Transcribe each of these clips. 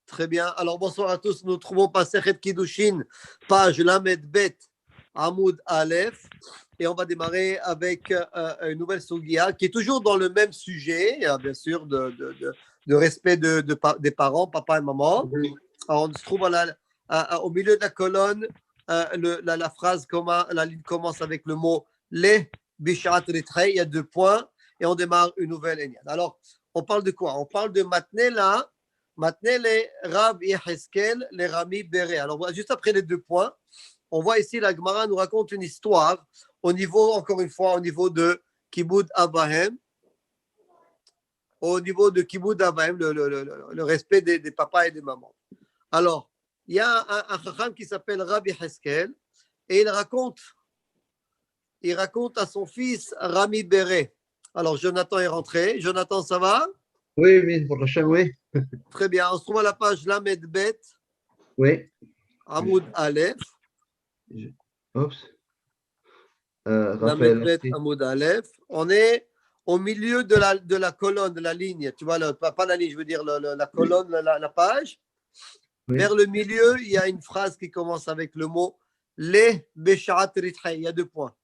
Très bien. Alors, bonsoir à tous. Nous trouvons Masechet Kiddushin, page Lamed Bet, Amoud Aleph. Et on va démarrer avec une nouvelle Sugia qui est toujours dans le même sujet, bien sûr, de respect des parents, papa et maman. Alors, on se trouve au milieu de la colonne. La phrase, la ligne commence avec le mot les bishat ritrei. Il y a 2 points et on démarre une nouvelle éniade. Alors, on parle de quoi? On parle de Matnela. Maintenant, les Rab Yeheskel, les Rami Béré. Alors, juste après les 2 points, on voit ici la Gemara nous raconte une histoire au niveau, encore une fois, au niveau de Kibbutz Abahem, au niveau de Kibbutz Abahem, le respect des papas et des mamans. Alors, il y a un chacham qui s'appelle Rabbi Yeheskel et il raconte à son fils Rami Béré. Alors, Jonathan est rentré. Jonathan, ça va? Oui, oui, pour le chien, oui. Très bien. On se trouve à la page Lamed Bet, Oui. Amoud Aleph. Oups. Lamed Raphaël. Bet, Amoud Aleph. On est au milieu de la colonne, de la ligne. Tu vois, pas la ligne, je veux dire la colonne, la page. Oui. Vers le milieu, il y a une phrase qui commence avec le mot les Besharat Rithay. Il y a 2 points.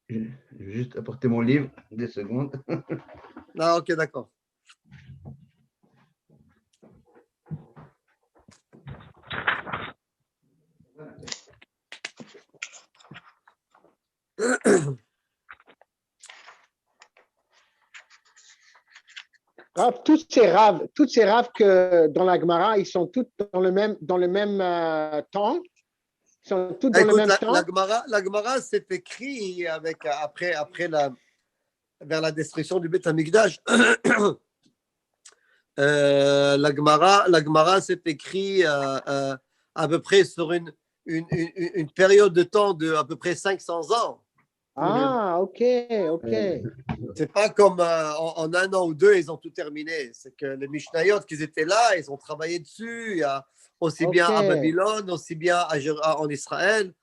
Je vais juste apporter mon livre, 2 secondes. Ah, ok, d'accord. Toutes ces raves que dans la Gemara, ils sont toutes dans le même temps. Ils sont toutes dans le même temps. La Gemara s'est écrit après vers la destruction du Beth Amikdash. La Gemara s'est écrit à peu près sur une période de temps de à peu près 500 ans. Ah, ok. C'est pas comme en 1 an ou 2, ils ont tout terminé. C'est que les Mishnayot qui étaient là, ils ont travaillé dessus, aussi bien à Babylone, aussi bien en Israël,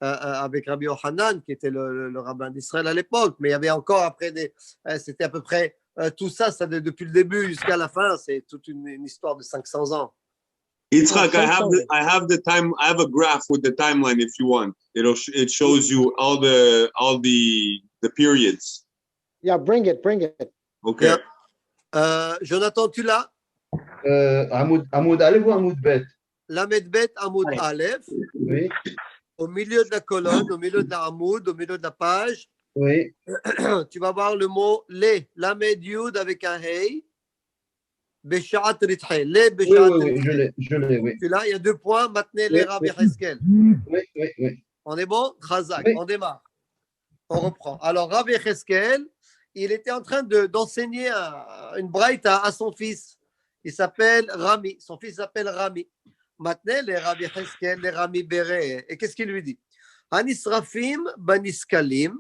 avec Rabbi Yochanan, qui était le rabbin d'Israël à l'époque. Mais il y avait encore après c'était à peu près tout ça, depuis le début jusqu'à la fin, c'est toute une histoire de 500 ans. Yitzhak, I have the time. I have a graph with the timeline if you want. It shows you all the periods. Yeah, bring it. Okay. Yeah. Jonathan, tu l'as? Amoud Aleph ou Amoud Bet? Lamed Bet, Amoud Aleph. Oui. Au milieu de la colonne, au milieu de la Amoud, au milieu de la page. Oui. Tu vas voir le mot les, Lamed Yud avec un Hey. Beshaat Rithay. Les Beshaat Rithay. Je l'ai, oui. Tu l'as, il y a 2 points. Maintenant, les Rabbi Yeheskel. Oui. On est bon? Chazak, oui. On démarre. On reprend. Alors, Rabbi Yeheskel, il était en train d'enseigner une braïta à son fils. Il s'appelle Rami. Son fils s'appelle Rami. Maintenant, les Rabbi Yeheskel, les Rami Béré. Et qu'est-ce qu'il lui dit? Anisrafim baniskalim.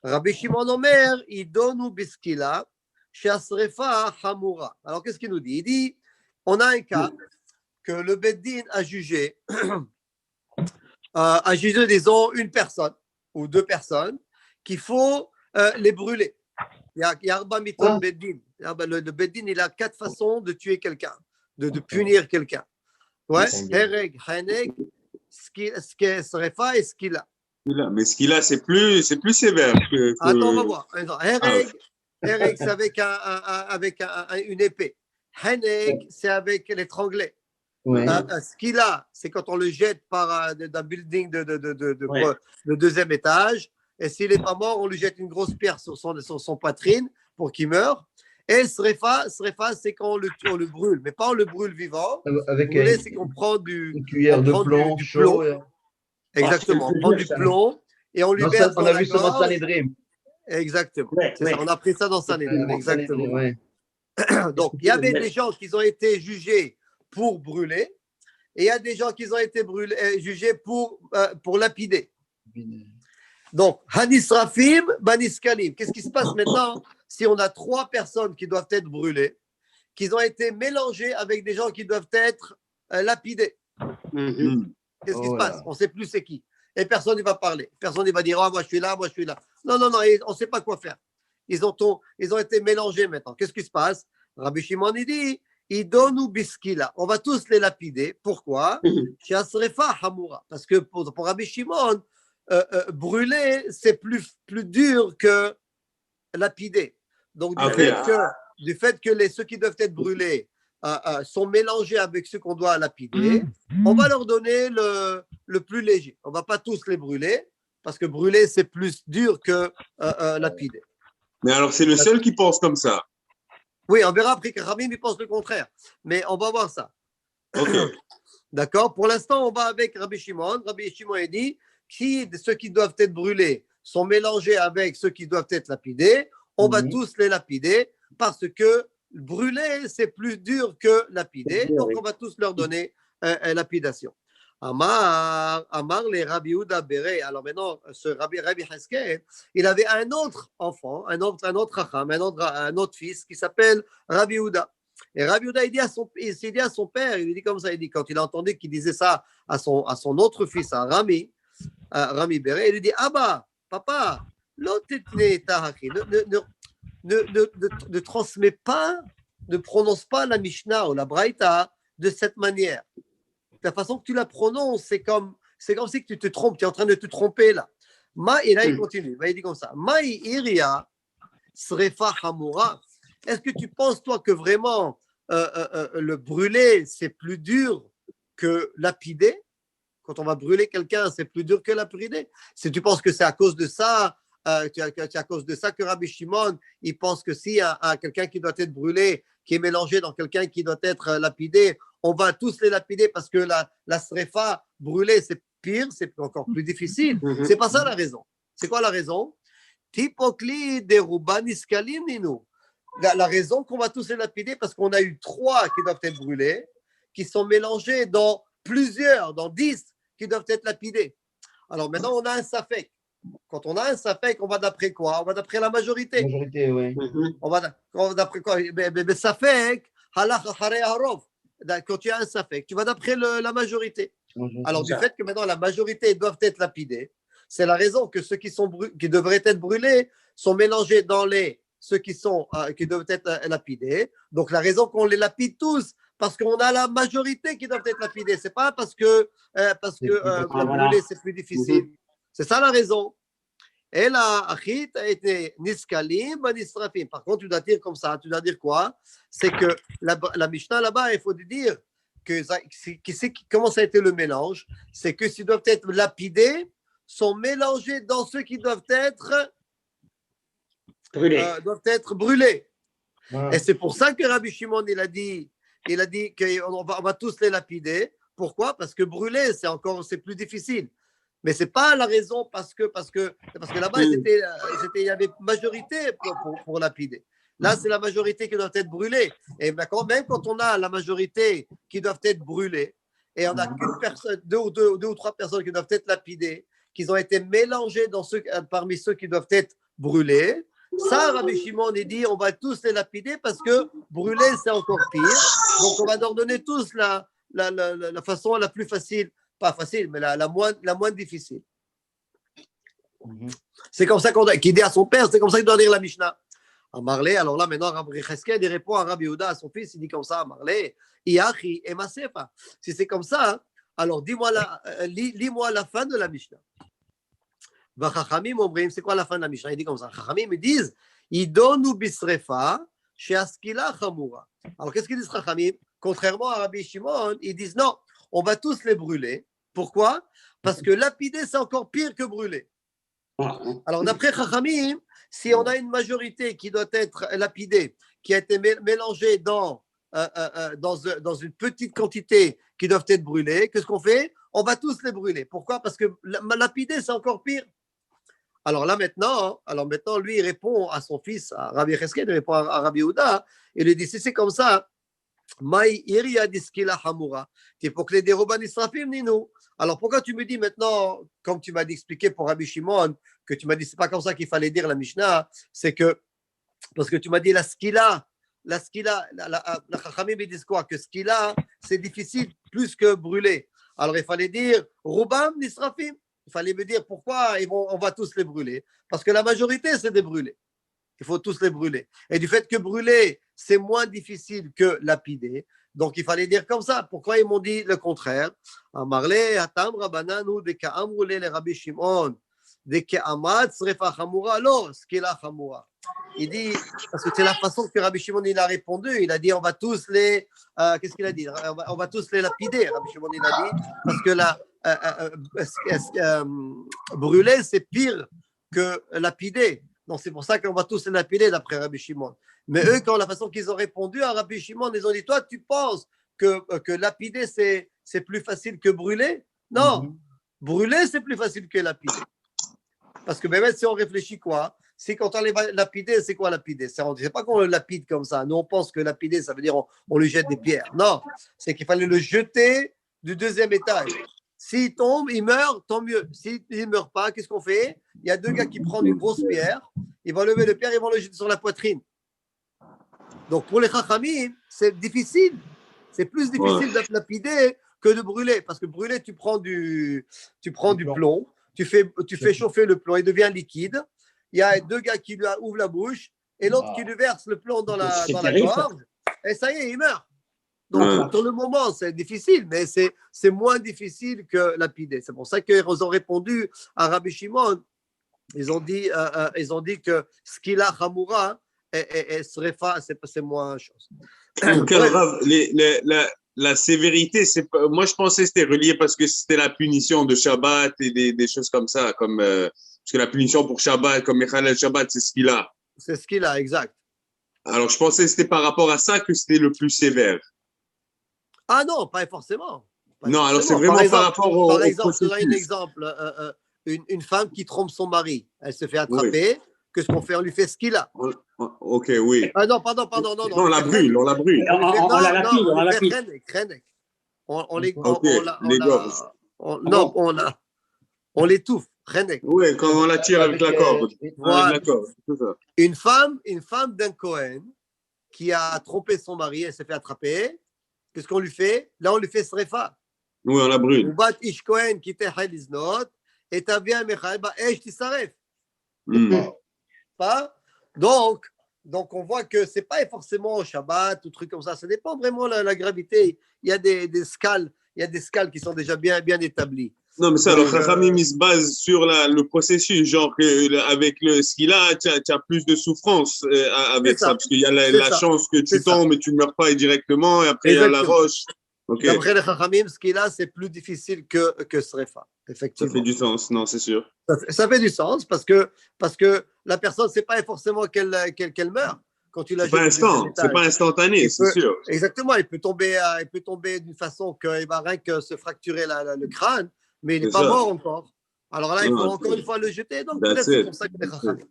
Rabbi Shimon Omer, idonu biskila. Shasrefa hamura. Alors, qu'est-ce qu'il nous dit? Il dit, on a un cas que le Beddin a jugé, disons, une personne ou 2 personnes, qu'il faut les brûler. Il y a Arba Miton Beddin. Le Beddin, il a 4 façons de tuer quelqu'un, de punir quelqu'un. Ouais, Hereg, Haneg, Srefa et Skila. Mais Skila, c'est plus sévère. Attends, on va voir. Hereg, c'est avec une épée. Haneg, c'est avec l'étrangler. Skila, c'est quand on le jette d'un building de 2e étage. Et s'il n'est pas mort, on lui jette une grosse pierre sur son poitrine pour qu'il meure. Et Srefa, c'est quand on le brûle, mais pas on le brûle vivant. C'est qu'on prend une cuillère de plomb du plomb. Exactement, on prend du plomb et on lui verse dans la gorge. On a vu ça dans Sanhedrin. Exactement. Ça, on a pris ça dans Sanhedrin. Exactement. Ouais. Donc, il y avait des gens qui ont été jugés pour brûler et il y a des gens qui ont été jugés pour lapider. Donc, Hanisrafim, Baniskalim. Qu'est-ce qui se passe maintenant si on a 3 personnes qui doivent être brûlées, qui ont été mélangées avec des gens qui doivent être lapidés? Qu'est-ce qui se passe? On ne sait plus c'est qui. Et personne ne va parler. Personne ne va dire, moi je suis là. Non, on ne sait pas quoi faire. Ils ont été mélangés maintenant. Qu'est-ce qui se passe? Rabbi Shimon, il dit, Idonu biskila. On va tous les lapider. Pourquoi? Shiasrefa hamura. Parce que pour Rabbi Shimon, brûler, c'est plus dur que lapider. Donc, du fait que ceux qui doivent être brûlés sont mélangés avec ceux qu'on doit lapider, on va leur donner le plus léger. On ne va pas tous les brûler, parce que brûler, c'est plus dur que lapider. Mais alors, c'est le seul qui pense comme ça. Oui, on verra après que Rabbi il pense le contraire. Mais on va voir ça. Ok. D'accord? Pour l'instant, on va avec Rabbi Shimon. Rabbi Shimon a dit ceux qui doivent être brûlés sont mélangés avec ceux qui doivent être lapidés. On va tous les lapider parce que brûler, c'est plus dur que lapider. Donc, on va tous leur donner lapidation. Amar les Rabbi Yehuda Béré. Alors maintenant, ce Rabbi Heskel, il avait un autre enfant, un autre Chacham, un autre fils qui s'appelle Rabbi Yehuda. Et Rabbi Yehuda, il s'est dit à son père, il lui dit comme ça, il dit, quand il a entendu qu'il disait ça à son autre fils, à Rami Béré, il lui dit, Abba, papa, ne transmets pas, ne prononce pas la Mishnah ou la Braïta de cette manière. La façon que tu la prononces, c'est comme si que tu te trompes, tu es en train de te tromper là. Et là, il continue, il dit comme ça. Maï iria srefa hamura. Est-ce que tu penses, toi, que vraiment le brûler, c'est plus dur que lapider? Quand on va brûler quelqu'un, c'est plus dur que lapider. Si tu penses que c'est à cause de ça, c'est à cause de ça que Rabbi Shimon, il pense que si quelqu'un qui doit être brûlé, qui est mélangé dans quelqu'un qui doit être lapidé, on va tous les lapider parce que la srefa brûlée, c'est pire, c'est encore plus difficile. C'est pas ça la raison. C'est quoi la raison? Tipokli de Rubaniscalim ninu. La raison qu'on va tous les lapider, parce qu'on a eu 3 qui doivent être brûlés, qui sont mélangés dans plusieurs, dans 10 qui doivent être lapidés. Alors maintenant, on a un safek. Quand on a un safek, on va d'après quoi? On va d'après la majorité. Majorité, oui. On va d'après quoi? Safek, halach acharei harov. Quand tu as un safek, tu vas d'après la majorité. Alors, du fait que maintenant la majorité doivent être lapidés, c'est la raison que ceux qui devraient être brûlés sont mélangés dans ceux qui doivent être lapidés. Donc, la raison qu'on les lapide tous, parce qu'on a la majorité qui doivent être lapidés. C'est pas parce que brûler, c'est plus difficile. C'est ça la raison. Et la achit a été niskalim, nisrafim. Par contre, tu dois dire comme ça. Tu dois dire quoi? C'est que la Mishnah là-bas, il faut dire comment ça a été le mélange. C'est que s'ils doivent être lapidés, sont mélangés dans ceux qui doivent être brûlés. Et c'est pour ça que Rabbi Shimon, il a dit qu'on va tous les lapider. Pourquoi? Parce que brûler, c'est plus difficile. Mais ce n'est pas la raison parce que là-bas, il y avait majorité pour lapider. Là, c'est la majorité qui doit être brûlée. Et même quand on a la majorité qui doivent être brûlées, et on n'a qu'une personne, deux ou trois personnes qui doivent être lapidées, qui ont été mélangées parmi ceux qui doivent être brûlés, ça, Rabbi Shimon, il dit, on va tous les lapider parce que brûler, c'est encore pire. Donc, on va leur donner tous la façon la plus facile. Pas facile, mais la moins difficile. C'est comme ça qu'il dit à son père, c'est comme ça qu'il doit dire la Mishnah. À Marley, alors là, maintenant, Rabbi Cheskel, il répond à Rabbi Yehuda, à son fils, il dit comme ça à Marley, Iachi et Masefa. Si c'est comme ça, alors lis-moi la fin de la Mishnah. C'est quoi la fin de la Mishnah? Il dit comme ça. Chachamim, ils disent, Idonu bisrefa, sheaskila chamura. Alors, qu'est-ce qu'ils disent, Chachamim? Contrairement à Rabbi Shimon, ils disent non. On va tous les brûler. Pourquoi? Parce que lapider, c'est encore pire que brûler. Alors, d'après Chachamim, si on a une majorité qui doit être lapidée, qui a été mélangée dans une petite quantité qui doivent être brûlées, qu'est-ce qu'on fait? On va tous les brûler. Pourquoi? Parce que lapider, c'est encore pire. Alors maintenant, lui, il répond à son fils, à Rabbi Cheskel, il répond à Rabbi Yehuda, il lui dit, si c'est comme ça, alors pourquoi tu me dis maintenant, comme tu m'as expliqué pour Rabbi Shimon, que tu m'as dit c'est pas comme ça qu'il fallait dire la Mishnah, c'est que parce que tu m'as dit la skila, la Chachamim ils disent quoi? Que skila c'est difficile plus que brûler. Alors il fallait dire Rubam nisrafim. Il fallait me dire pourquoi on va tous les brûler. Parce que la majorité c'est des brûlés. Il faut tous les brûler. Et du fait que brûler, c'est moins difficile que lapider, donc il fallait dire comme ça. Pourquoi ils m'ont dit le contraire? Amarle, Hatam, Rabbananu, de Ka'amrule, les Rabbi Shimon, de Ka'amat, Srefa Hamura, alors, Skila Hamura. Il dit, parce que c'est la façon que Rabbi Shimon il a répondu. Il a dit, on va tous les. Qu'est-ce qu'il a dit? On va tous les lapider. Rabbi Shimon il a dit, parce que brûler, c'est pire que lapider. Donc c'est pour ça qu'on va tous les lapider d'après Rabbi Shimon. Mais eux, quand la façon qu'ils ont répondu à Rabbi Shimon, ils ont dit, toi, tu penses que lapider, c'est plus facile que brûler? Non, brûler, c'est plus facile que lapider. Parce que même si on réfléchit quoi, c'est quand on les lapider, c'est quoi lapider? On ne sait pas qu'on le lapide comme ça. Nous, on pense que lapider, ça veut dire on lui jette des pierres. Non, c'est qu'il fallait le jeter du deuxième étage. S'il tombe, il meurt, tant mieux. S'il ne meurt pas, qu'est-ce qu'on fait? Il y a deux gars qui prennent une grosse pierre, ils vont lever le pierre, ils vont le jeter sur la poitrine. Donc pour les chachamim, c'est difficile. C'est plus difficile de lapider que de brûler. Parce que brûler, tu prends du plomb, tu fais chauffer le plomb, il devient liquide. Il y a deux gars qui lui ouvrent la bouche et l'autre qui lui verse le plomb dans la gorge. Et ça y est, il meurt. Donc, pour le moment, c'est difficile, mais c'est moins difficile que lapider. C'est pour ça qu'ils ont répondu à Rabbi Shimon. Ils ont dit que Skila Hamura et Srefa, c'est moins chose. La sévérité, moi je pensais que c'était relié parce que c'était la punition de Shabbat et des choses comme ça, parce que la punition pour Shabbat, comme Mechalel Shabbat, c'est Skila. C'est Skila, exact. Alors je pensais que c'était par rapport à ça que c'était le plus sévère. Ah non, pas forcément. Non, alors c'est vraiment par rapport au. Par exemple, je te donne un exemple. Une femme qui trompe son mari, elle se fait attraper. Oui. Qu'est-ce qu'on fait? On lui fait ce qu'il a. Ok, oui. Ah non, pardon. Non, on la brûle, on la brûle. On la lapide, on la lapide. On l'étouffe. Oui, quand on la tire avec la corde. Voilà. Une femme d'un Cohen qui a trompé son mari, elle s'est fait attraper. Qu'est-ce qu'on lui fait? Là, on lui fait srefa. Oui, on la brûle. Ish Cohen qui était haliznot et t'as bien Mechaï Ba'esh Tisaref. Pas? Donc, on voit que c'est pas forcément au Shabbat ou truc comme ça. Ça dépend vraiment de la gravité. Il y a des scales. Il y a des scales qui sont déjà bien établies. Non, mais ça, alors, Chachamim, il se base sur le processus. Genre, avec ce qu'il a, tu as plus de souffrance avec ça. Parce qu'il y a la chance que tu tombes et tu ne meurs pas directement. Et après, il y a la roche. Okay. D'après les Chachamim, ce qu'il a, c'est plus difficile que Srefa. Effectivement. Ça fait du sens, non, c'est sûr. Ça fait du sens parce que la personne, c'est pas forcément qu'elle meurt. Quand tu c'est pas instantané, c'est sûr. Exactement, il peut tomber d'une façon qu'il va rien que se fracturer le crâne, mais il n'est pas mort encore. Alors là, il faut encore une fois le jeter. Donc, c'est pour ça que les Chachamim.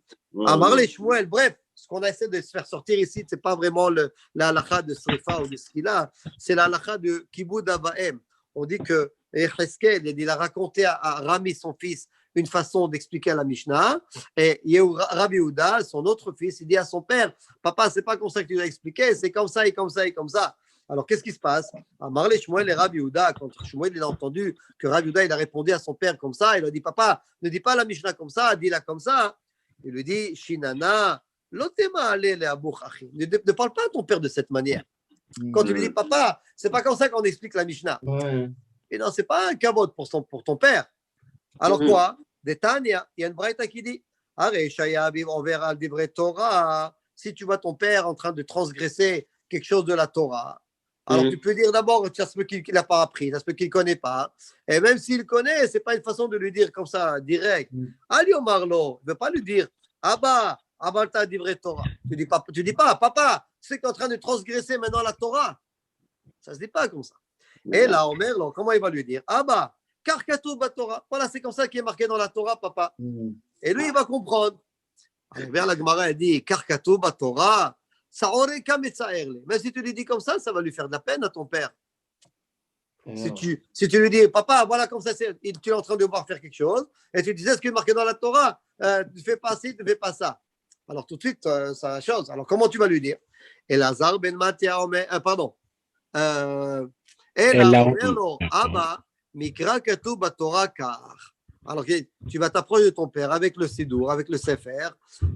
Amar les Shmuel, bref, ce qu'on essaie de se faire sortir ici, c'est pas vraiment la halakha de Srefa ou de Skila, c'est la halakha de Kibud Avahem. On dit que Yecheskel, il a raconté à Rami, son fils, une façon d'expliquer la Mishnah. Et Rabbi Yehuda, son autre fils, il dit à son père, papa, c'est pas comme ça que tu l'as expliqué, c'est comme ça et comme ça et comme ça. Alors, qu'est-ce qui se passe? Amar le Shmuel et Rabbi Yehuda, quand Shmuel il a entendu que Rabbi Yehuda il a répondu à son père comme ça, il a dit, papa, ne dis pas la Mishnah comme ça, dis-la comme ça. Il lui dit, Shinana, l'otema allez les abouch achim. Ne parle pas à ton père de cette manière. Quand tu lui dis, papa, c'est pas comme ça qu'on explique la Mishnah. Ouais. Et non, c'est pas un kavod pour ton père. Alors quoi? Des Tanya, il y a une braïta qui dit, on verra le livret Torah. Si tu vois ton père en train de transgresser quelque chose de la Torah, alors tu peux dire d'abord, ça se peut qu'il n'a pas appris, ça se peut qu'il ne connaît pas. Et même s'il connaît, ce n'est pas une façon de lui dire comme ça, direct. Ali Omarlo, ne veut pas lui dire, Abba, Abalta livret Torah. Tu dis pas, papa, tu sais que tu es en train de transgresser maintenant la Torah. Ça ne se dit pas comme ça. Et là, Omer, comment il va lui dire? Ah bah, Karkatou Torah. Voilà, c'est comme ça qui est marqué dans la Torah, papa. Et lui, il va comprendre. Alors, vers la Gemara, elle dit Karkatou Torah, ça aurait qu'à metzaerle. Mais si tu lui dis comme ça va lui faire de la peine à ton père. Si tu lui dis, papa, voilà comme ça, tu es en train de voir faire quelque chose, et tu disais ce qui est marqué dans la Torah, tu ne fais pas ci, tu ne fais pas ça. Alors tout de suite, c'est la chose. Alors comment tu vas lui dire? Et Lazare ben Matia, pardon. Alors, tu vas t'approcher de ton père avec le Sidour, avec le Sefer,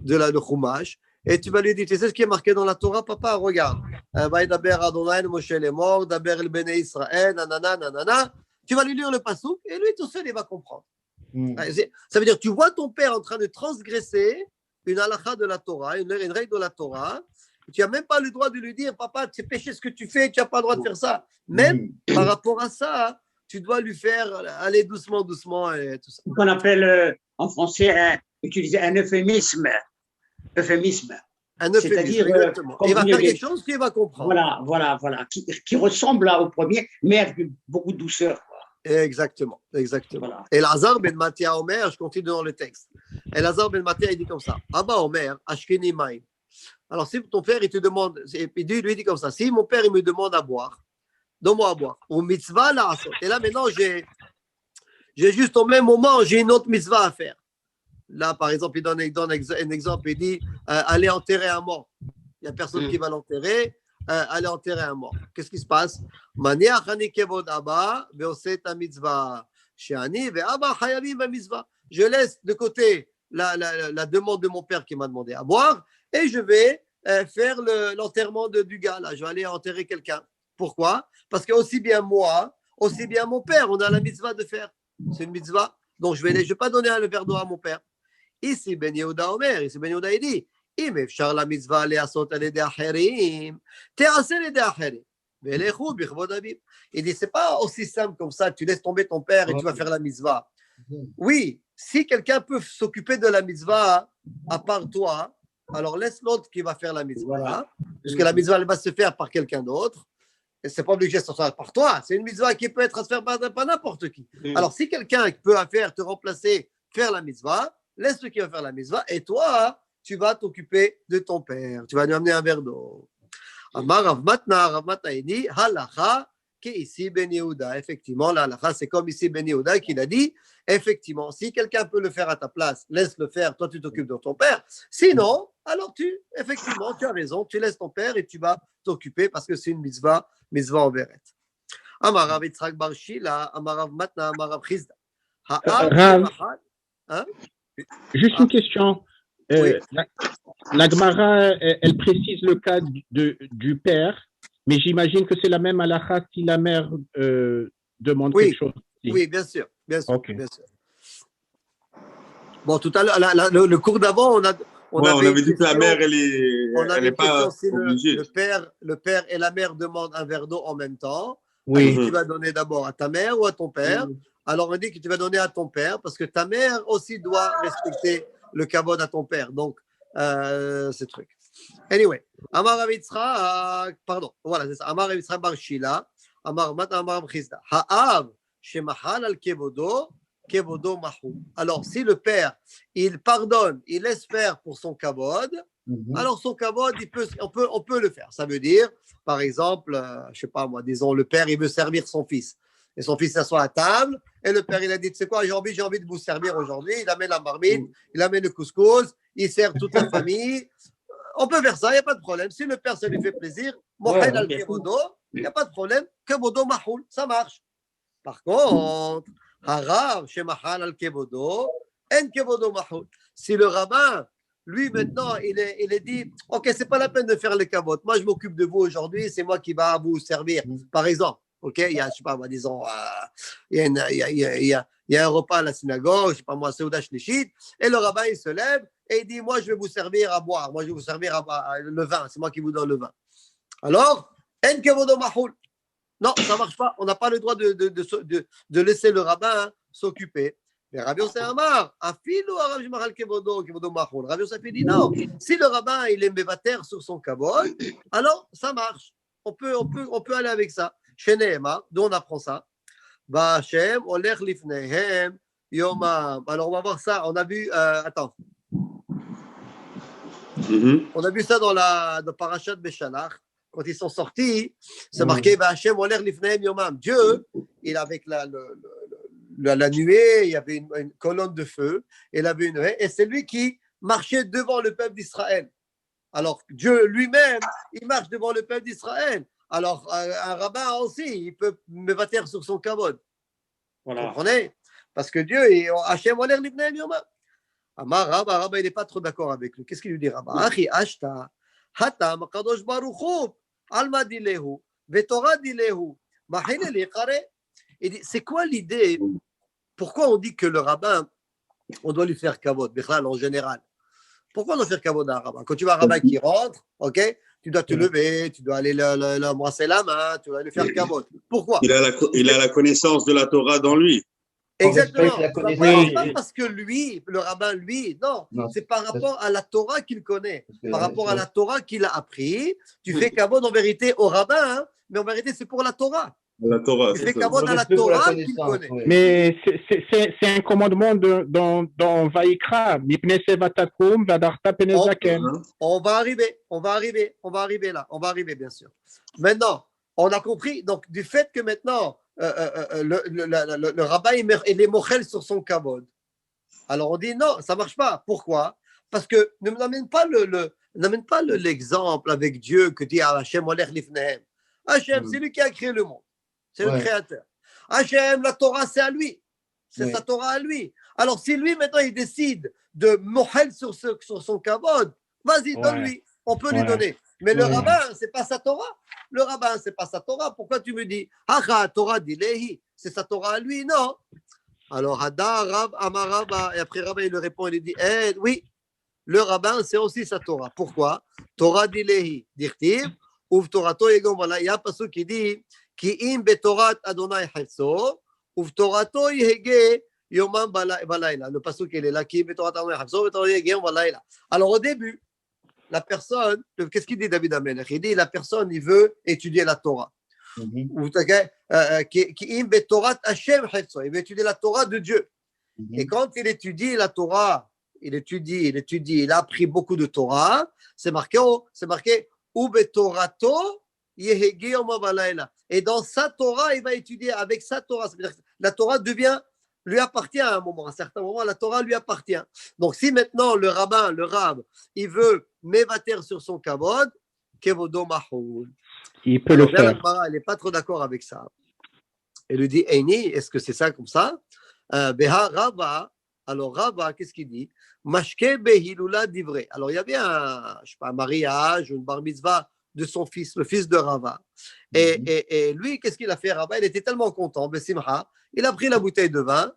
le Chumash, et tu vas lui dire, tu sais ce qui est marqué dans la Torah, papa, regarde. Vaïdaber Adonai Moshe les morts, Daber el Bene Israël, nanana, nanana. Tu vas lui lire le passouk et lui tout seul, il va comprendre. Ça veut dire, tu vois ton père en train de transgresser une halakha de la Torah, une règle de la Torah. Tu n'as même pas le droit de lui dire, papa, c'est péché ce que tu fais, tu n'as pas le droit de faire ça. Même par rapport à ça, tu dois lui faire aller doucement, doucement et tout ça. Ce qu'on appelle en français utiliser un euphémisme. Euphémisme. Un euphémisme, c'est-à-dire, exactement. Il va faire quelque chose qu'il va comprendre. Voilà. Qui ressemble au premier, mais avec beaucoup de douceur. Exactement. Voilà. Et Lazar ben Matia Omer, je continue dans le texte. Et Lazar ben Matia, il dit comme ça. Abba Omer, Ashkeni Maïm. Alors, si ton père, il te demande, il dit comme ça, si mon père, il me demande à boire, donne-moi à boire. Ou mitzvah là, et là, maintenant, j'ai juste au même moment, j'ai une autre mitzvah à faire. Là, par exemple, il donne un exemple, il dit, allez enterrer un mort. Il n'y a personne qui va l'enterrer. Aller enterrer un mort. Qu'est-ce qui se passe? Je laisse de côté la demande de mon père qui m'a demandé à boire et je vais faire l'enterrement du gars. Là. Je vais aller enterrer quelqu'un. Pourquoi? Parce que aussi bien moi, aussi bien mon père, on a la mitzvah de faire. C'est une mitzvah. Donc je vais pas donner le verre d'eau à mon père. Ici, Ben Yehuda Omer, ici Ben Yehuda il dit, אם אפשר למצווה לעשות על ידי אחרים, תעשה על ידי אחרים, ולכו בכבוד אביו. Il dit, c'est pas aussi simple comme ça, tu laisses tomber ton père et tu vas faire la mitzvah. Oui, si quelqu'un peut s'occuper de la mitzvah à part toi, alors laisse l'autre qui va faire la mitzvah, puisque la mitzvah elle va se faire par quelqu'un d'autre, et c'est pas obligé de se faire par toi, c'est une mitzvah qui peut être à se faire par n'importe qui. Alors si quelqu'un peut te remplacer, faire la mitzvah, laisse celui qui va faire la mitzvah, et toi, tu vas t'occuper de ton père. Tu vas lui amener un verre d'eau. Amar Rav Matna il dit, halacha qui ici Ben Yehuda. Effectivement, la halacha, c'est comme ici Ben Yehuda qui l'a dit. Effectivement, si quelqu'un peut le faire à ta place, laisse le faire, toi tu t'occupes de ton père. Sinon, alors effectivement, tu as raison, tu laisses ton père et tu vas t'occuper parce que c'est une mitzvah en Beret. Amar Rav Yitzhak Bar Shila, Amar Rav Matna, Amar Rav Chizda. Juste une question. La Gemara, elle précise le cas du père, mais j'imagine que c'est la même halakha si la mère demande quelque chose. Oui, bien sûr. Okay. Bien sûr. Bon, tout à l'heure, le cours d'avant, on avait dit que la mère, elle est pas obligée. Le père et la mère demandent un verre d'eau en même temps. Oui. Tu vas donner d'abord à ta mère ou à ton père. Alors, on dit que tu vas donner à ton père parce que ta mère aussi doit respecter le kavod à ton père. Donc, ce truc. Anyway, Amar Rav Yitzhak, pardon, voilà, c'est ça. Amar Rav Yitzhak Bar Shila, Amar Matna, Amar Rav Chizda. Ha'av shemachal al kevodo mahou. Alors, si le père, il pardonne, il laisse faire pour son kavod, alors son kavod, on peut le faire. Ça veut dire, par exemple, je sais pas moi, disons, le père, il veut servir son fils. Et son fils s'assoit à table, et le père, il a dit, tu sais quoi, j'ai envie de vous servir aujourd'hui. Il amène la marmite, il amène le couscous, il sert toute la famille. On peut faire ça, il n'y a pas de problème. Si le père, ça lui fait plaisir, Mohed al kevodo, il n'y a pas de problème. Kevodo mahoul, ça marche. Par contre, Harav shemachal al kevodo, en kevodo mahoul. Si le rabbin, lui maintenant, il est dit, ok, c'est pas la peine de faire le kavod. Moi, je m'occupe de vous aujourd'hui, c'est moi qui va vous servir. Par exemple. Ok, il y a, je sais pas moi, disons, il y a un repas à la synagogue, je sais pas moi, Seuda Shlishit, et le rabbin il se lève et il dit, moi je vais vous servir à boire, moi je vais vous servir le vin, c'est moi qui vous donne le vin. Alors, en kevodo mahoul. Non, ça marche pas, on n'a pas le droit de laisser le rabbin s'occuper. Mais Rabbi Yosef Amar, afilu arav shemachal kevodo mahoul. Rabbi Yosef dit non, si le rabbin il est mévater sur son kavod, alors ça marche, on peut aller avec ça. Chez Nehema, d'où on apprend ça. V'Hashem olech lifnehem yomam. Alors on va voir ça. On a vu, attends. On a vu ça dans Parashat Beshalach. Quand ils sont sortis, c'est marqué V'Hashem olech lifnehem yomam. Dieu, il avec la nuée, il y avait une colonne de feu, il avait une haie, et c'est lui qui marchait devant le peuple d'Israël. Alors Dieu lui-même, il marche devant le peuple d'Israël. Alors, un rabbin aussi, il peut me battre sur son kavod. Voilà. Vous comprenez? Parce que Dieu, Hachem Oler Livneim Yoma. Amar Rabba, Rabba, il n'est pas trop d'accord avec lui. Qu'est-ce qu'il lui dit, Rabba? Achi ashta, hatam, kadosh baruchu, alma dilehu, vetora dilehu, mahile liqare. Il dit, c'est quoi l'idée? Pourquoi on dit que le rabbin, on doit lui faire kavod, Bichlal, en général? Pourquoi on doit faire kavod à un rabbin? Quand tu vois un rabbin qui rentre, ok, tu dois te lever, tu dois aller l'embrasser la main, tu dois lui faire kavod. Pourquoi? Il a la connaissance de la Torah dans lui. Exactement. La C'est connaissance. pas parce que lui, le rabbin, lui, non. Non. C'est par rapport à la Torah qu'il connaît, Parce que, par rapport à ouais. la Torah qu'il a appris. Tu fais kavod en vérité au rabbin, hein, mais en vérité, c'est pour la Torah. La Torah. Tu c'est fais ça. kavod à la Respect pour Torah qu'il connaissance, connaît. ouais. Mais c'est un commandement dans Vaïkra. Mipnei sevatakum vadarta penezaken. Hein? On va arriver là, bien sûr. Maintenant, on a compris, donc, du fait que maintenant, le rabbin, il est mochel sur son kavod. Alors, on dit non, ça ne marche pas. Pourquoi? Parce que ne n'amène pas l'exemple avec Dieu que dit Hachem olech lifnehem. Hachem, c'est lui qui a créé le monde. C'est le Ouais. créateur. Hachem, la Torah, c'est à lui. C'est Ouais. sa Torah à lui. Alors, si lui, maintenant, il décide de mochel sur son kavod, vas-y, Ouais. donne-lui. On peut lui Ouais. donner. Mais le Ouais. rabbin, c'est pas sa Torah. Le rabbin, c'est pas sa Torah. Pourquoi tu me dis, Torah dilehi, c'est sa Torah à lui? Non. Alors, Hadar, Rab, Amar Rabba, et après Rabba, il lui répond, il lui dit, oui, le rabbin, c'est aussi sa Torah. Pourquoi? Torah dilehi, dirtiv, uv Torato yegom, voilà, il y a un passage qui dit, ki im betorat Adonai chetzo, uv Torato yege yomam balayla. Le passage qui est là, ki im betorat Adonai chetzo, uv Torato yege yom balayla. Alors, au début, la personne, qu'est-ce qu'il dit David Amelech? Il dit, la personne, il veut étudier la Torah. Mhm. Qui im betorat Hashem chetzo, il veut étudier la Torah de Dieu. Mhm. Et quand il étudie la Torah, il a appris beaucoup de Torah, c'est marqué Ubetorato yehegi yom balayla. Et dans sa Torah, il va étudier avec sa Torah. C'est-à-dire que la Torah lui appartient à un moment. À un certain moment, la Torah lui appartient. Donc, si maintenant le rab, il veut mévater sur son kavod, kevodo mahoul. Il peut le Alors, faire. elle n'est pas trop d'accord avec ça. Elle lui dit, Eini, est-ce que c'est ça comme ça? Beha Rabba. Alors, Rabba, qu'est-ce qu'il dit? Mashke behilula divrei. Alors, il y avait un mariage, une bar mitzvah de son fils, le fils de Rava. Et lui, qu'est-ce qu'il a fait, Rabba? Il était tellement content, Besimha, il a pris la bouteille de vin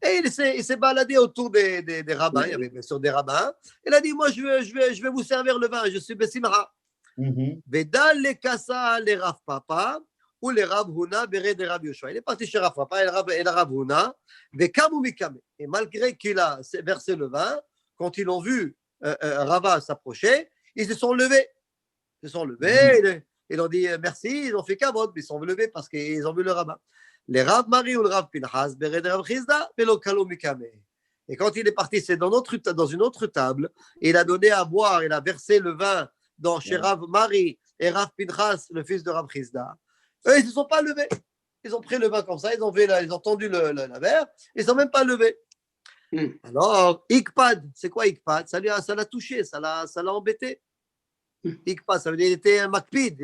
et il s'est baladé autour des rabbins. Il y avait bien sûr des rabbins. Il a dit, moi, je vais vous servir le vin, je suis Besimha. Mhm. Vedal le kassa le Rav Papa ou le Rav Huna bere de Rav Yoshua. Il est parti chez Rav Papa et le Rav Huna. Vekamu mikame. Et malgré qu'il a versé le vin, quand ils ont vu Rava s'approcher, ils se sont levés. Ils se sont levés, ils ont dit merci, ils ont fait kavod, mais ils sont levés parce qu'ils ont vu le rabbin. Le Rav Mari ou le Rav Pinchas bere de Rav Chizda, velo kalu mikame. Et quand il est parti, c'est dans une autre table, et il a donné à boire, il a versé le vin chez Rav Mari et Rav Pinchas, le fils de Rav Chizda. Eux, ils ne se sont pas levés. Ils ont pris le vin comme ça, ils ont tendu la verre, ils ne sont même pas levés. Alors, Ikpad, c'est quoi Ikpad? Ça l'a touché, ça l'a embêté. Ikpad, ça veut dire qu'il était un makpid,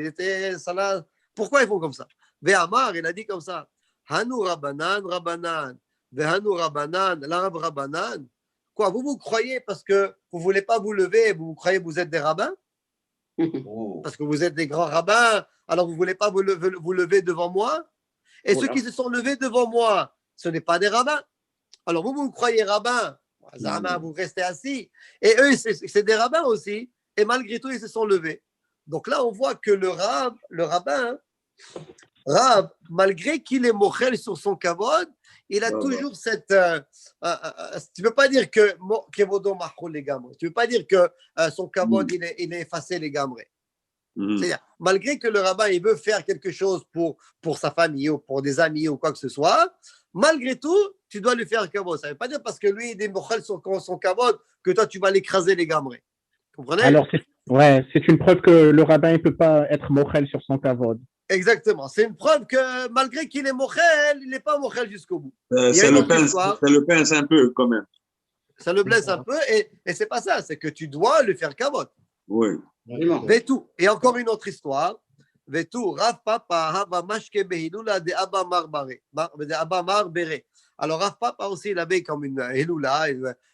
pourquoi ils font comme ça? Ve'amar, il a dit comme ça, Hanu Rabanan, Rabanan, Ve'hanu Rabanan, l'arabe Rabanan. Quoi, vous croyez parce que vous ne voulez pas vous lever, vous croyez que vous êtes des rabbins? Oh. Parce que vous êtes des grands rabbins, alors vous ne voulez pas vous lever devant moi? Et ceux qui se sont levés devant moi, ce n'est pas des rabbins. Alors vous croyez rabbins, vous restez assis. Et eux, c'est des rabbins aussi. Et malgré tout, ils se sont levés. Donc là, on voit que le rabbin, malgré qu'il est mochel sur son kavod, il a toujours cette. Tu ne peux pas dire que kevodo machol les gamres. Tu ne peux pas dire que son kavod il est effacé les gamres. C'est-à-dire, malgré que le rabbin il veut faire quelque chose pour sa famille ou pour des amis ou quoi que ce soit, malgré tout, tu dois lui faire un kavod. Ça ne veut pas dire parce que lui il est mochel sur son kavod que toi tu vas l'écraser les gamres. Comprenez? Alors, c'est une preuve que le rabbin ne peut pas être mochel sur son kavod. Exactement. C'est une preuve que malgré qu'il est mochel, il n'est pas mochel jusqu'au bout. Ça le pince un peu quand même. Ça le blesse un peu et c'est pas ça, c'est que tu dois lui faire kavod. Oui. Vetu. Et encore une autre histoire. Vetu, Rav Papa hava mashke behilula de Abba Marbare. Alors, Rav Papa aussi, il avait comme une Eloula,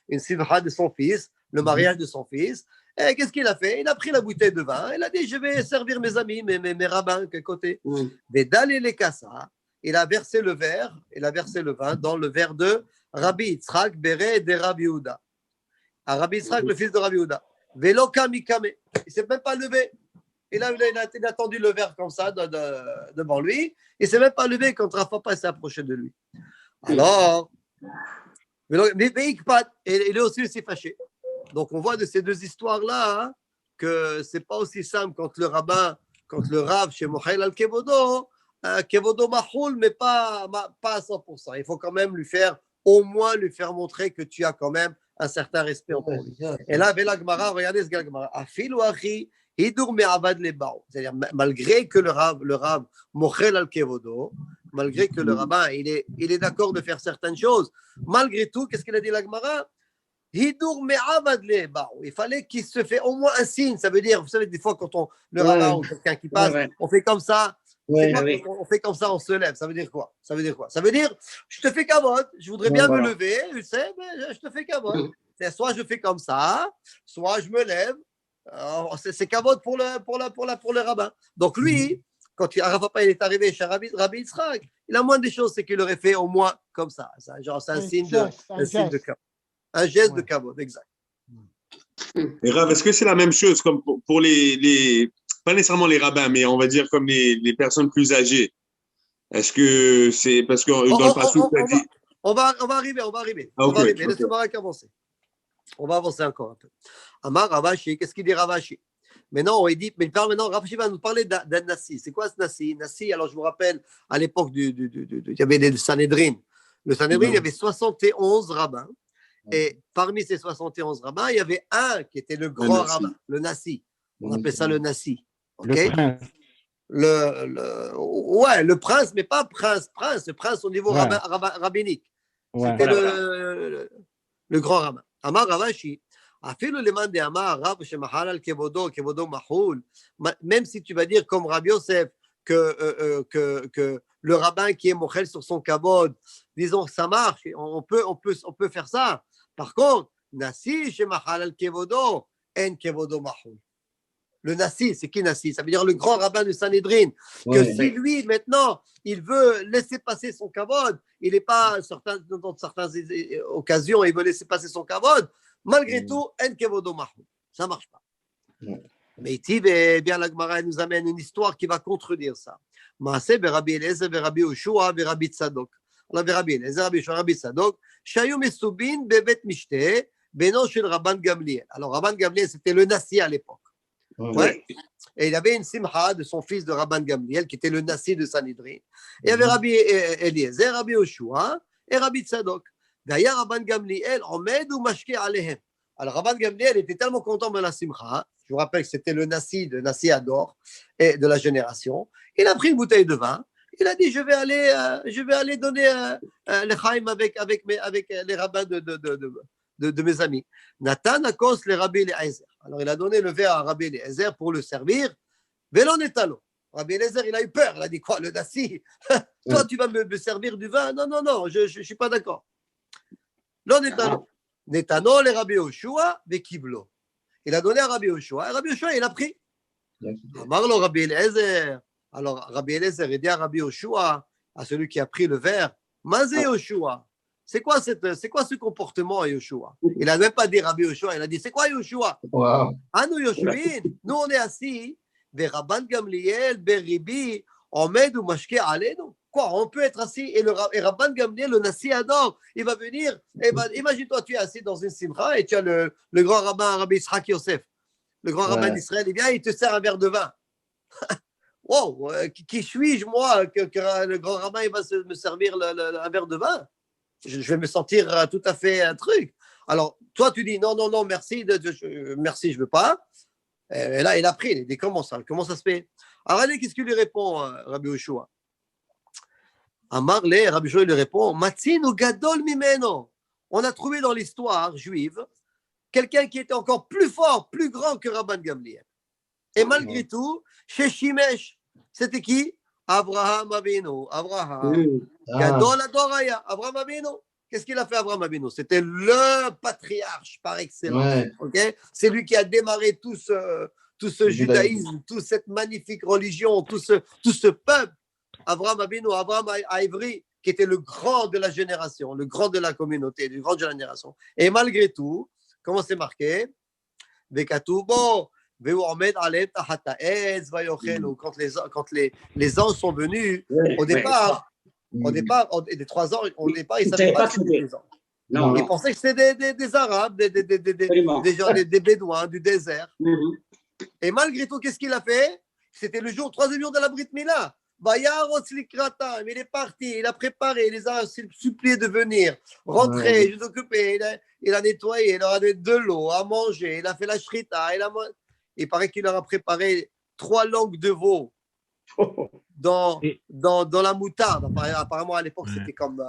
une simcha de son fils, le mariage de son fils. Et qu'est-ce qu'il a fait? Il a pris la bouteille de vin, il a dit, je vais servir mes amis, mes rabbins, de côté. Mais d'aller les kassa, il a versé le vin dans le verre de Rabbi Yitzhak Béré de Rabbi Yehuda. À Rabbi Yitzhak, le fils de Rabbi Yehuda. Velo kamikame. Il ne s'est même pas levé. Il a tendu le verre comme ça devant lui. Il ne s'est même pas levé quand Rav Papa s'est approché de lui. Alors, mais il est aussi fâché. Donc, on voit de ces deux histoires-là hein, que ce n'est pas aussi simple quand le Rav chez Mochaïl al-Kevodo, Kevodo Mahoul, mais pas à 100%. Il faut quand même au moins lui faire montrer que tu as quand même un certain respect en lui. Et là, avec la Gemara, regardez ce que la Gemara. Afil ou achi, hidur me'avad lebao. C'est-à-dire, malgré que le Rav Mochaïl al-Kevodo, malgré que le rabbin, il est d'accord de faire certaines choses, malgré tout, qu'est-ce qu'il a dit la Gemara? Hidur me'avad lebao. Il fallait qu'il se fait au moins un signe. Ça veut dire, vous savez, des fois, quand le rabbin ou quelqu'un qui passe, on fait comme ça. On fait comme ça, on se lève. Ça veut dire quoi? Ça veut dire, je te fais kavod, je voudrais bien me lever, tu sais, mais je te fais kavod. Soit je fais comme ça, soit je me lève. C'est kavod pour le rabbin. Donc lui, quand Rav Papa est arrivé chez Rabbi Yitzhak, il a moins des choses, c'est qu'il aurait fait au moins comme ça. C'est un signe de kavod. Un geste de kavod, exact. Et Rav, est-ce que c'est la même chose comme pour les pas nécessairement les rabbins, mais on va dire comme les personnes plus âgées? Est-ce que c'est parce que dans le passé, tu as dit… On va arriver. Laisse-moi avancer. On va avancer encore un peu. Amar Ravashi, qu'est-ce qu'il dit Ravashi? Maintenant, il parle maintenant, Ravashi va nous parler d'un Nassi. C'est quoi ce Nassi? Nassi, alors je vous rappelle, à l'époque, il y avait le Sanhedrin. Le Sanhedrin, il y avait 71 rabbins. Et parmi ces 71 rabbins, il y avait un qui était le grand rabbin, le Nassi. On appelle ça le Nassi. Okay? Le prince, mais pas prince, le prince au niveau rabbinique. C'était le grand rabbin. Amar Ravashi, même si tu vas dire comme Rabbi Yosef que le rabbin qui est mochel sur son kabod, disons ça marche, on peut faire ça. Par contre, Nassi chez Mahal al-Kevodo, en Kevodo Mahoul. Le Nassi, c'est qui Nassi? Ça veut dire le grand rabbin du Sanhedrin. Que si lui, maintenant, il veut laisser passer son kavod, il n'est pas, dans certaines occasions, il veut laisser passer son kavod, malgré tout, en kevodo mahou. Ça ne marche pas. Mais bien la Gemara nous amène une histoire qui va contredire ça. Maaseh Rabbi Eliezer, Rabbi Yoshua, Rabbi Tzadok. Alors, Rabbi Eliezer, Rabbi Yoshua, Rabbi Tzadok, Shayu Mesubin, Bebet Mishte, Beno Shel Rabban Gamliel. Alors, Rabban Gamliel, c'était le Nassi à l'époque. Ouais. Et il avait une simcha de son fils de Rabban Gamliel, qui était le Nassi de Sanhedrin. Et il y avait Rabbi Eliezer, Rabbi Yoshua et Rabbi Tzadok. D'ailleurs, Rabban Gamliel, Omed ou Mashke Alehem. Alors, Rabban Gamliel était tellement content de la simcha. Je vous rappelle que c'était le Nassi Ador et de la génération. Il a pris une bouteille de vin. Il a dit, je vais aller donner le chaim avec les rabbins de mes amis. Nathan Akos le Rabbi Eliezer. Alors, il a donné le verre à Rabbi Eliezer pour le servir. Vélon étalo. Rabbi Eliezer, il a eu peur. Il a dit quoi, le Nassi? Toi, tu vas me servir du vin? Non, je ne suis pas d'accord. L'on étalo. Netano le Rabbi Yoshua ve kiblo. Il a donné à Rabbi Yoshua. Et Rabbi Yoshua, il a pris. Amarlo Rabbi Eliezer. Alors, Rabbi Eliezer, il dit à Rabbi Yoshua, à celui qui a pris le verre, Mazé Yoshua. C'est quoi ce comportement à Yoshua? Il n'a même pas dit Rabbi Yoshua, il a dit c'est quoi Yoshua? Anu Yoshuin, nous on est assis, Rabban Gamliel, Beribi, Omed ou Mashke Alenu. Quoi, on peut être assis et Rabban Gamliel, le Nassi Ador, il va venir, imagine-toi, tu es assis dans une simcha et tu as le grand rabbin Rabbi Yitzhak Yosef, le grand rabbin d'Israël, il vient, il te sert un verre de vin. Wow, qui suis-je moi que le grand rabbin il va me servir un verre de vin? Je vais me sentir tout à fait un truc. Alors, toi, tu dis non, merci, merci, je ne veux pas. Et là, il a pris, il dit comment ça se fait? Alors, allez, qu'est-ce qu'il lui répond, Rabbi Yoshua? Amarle, Rabbi Yoshua lui répond, Matzinu gadol mimeno. On a trouvé dans l'histoire juive quelqu'un qui était encore plus fort, plus grand que Rabban Gamliel. Et malgré tout, chez Shimesh, c'était qui? Abraham Avinu, Abraham. Mm. Gadol Adoraya, Abraham Avinu. Qu'est-ce qu'il a fait, Abraham Avinu? C'était le patriarche par excellence. Ouais. Okay, c'est lui qui a démarré tout ce judaïsme, toute cette magnifique religion, tout ce peuple. Abraham Avinu, Abraham Ivri, qui était le grand de la génération, le grand de la communauté, le grand de la génération. Et malgré tout, comment c'est marqué? Vekatubo, Veuomed Alem Tahata Ez, Vayochelu. Quand les anges sont venus, au départ, des 3 ans, au départ, ils ne savaient pas que c'était des anges. Non, Ils non. pensaient que c'était des Arabes, des gens, des Bédouins du désert. Mhm. Et malgré tout, qu'est-ce qu'il a fait? C'était le troisième jour de la Brit Mila. Il est parti, il a préparé, il les a suppliés de venir, rentrer, je s'occuper, il a nettoyé, il leur a donné de l'eau, à manger, il a fait la shrita, il paraît qu'il leur a préparé 3 langues de veau dans la moutarde. Apparemment, à l'époque, c'était comme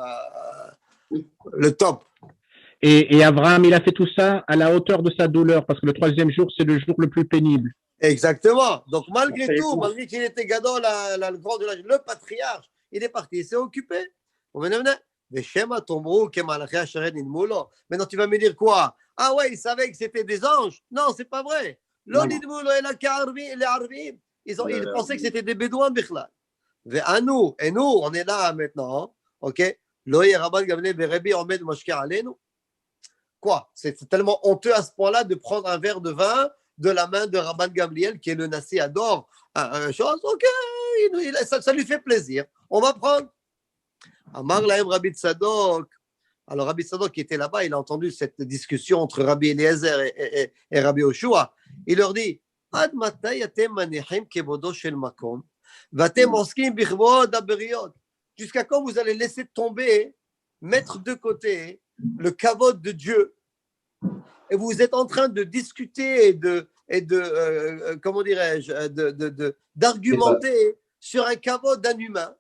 le top. Et Abraham, il a fait tout ça à la hauteur de sa douleur, parce que le 3e jour, c'est le jour le plus pénible. Exactement. Donc, malgré tout, malgré qu'il était gadol, le grand de le patriarche, il est parti, il s'est occupé. Maintenant, tu vas me dire quoi? Ah ouais, il savait que c'était des anges. Non, c'est pas vrai. Ils pensaient que c'était des bédouins. Et nous, on est là maintenant. Ok? Quoi? C'est tellement honteux à ce point-là de prendre un verre de vin de la main de Rabban Gamliel, qui est le Nassi adore chose. Ok, ça lui fait plaisir. On va prendre. Amar Lahem Rabbi Tzadok. Alors Rabbi Tzadok qui était là-bas, il a entendu cette discussion entre Rabbi Eliezer et Rabbi Yoshua. Il leur dit, Ad matay yatem manechim kevodo shel makom, vatem oskim bichvod haberiyot. Jusqu'à quand vous allez laisser tomber, mettre de côté le kavod de Dieu, et vous êtes en train de discuter et de comment dirais-je, d'argumenter sur un kavod d'un humain,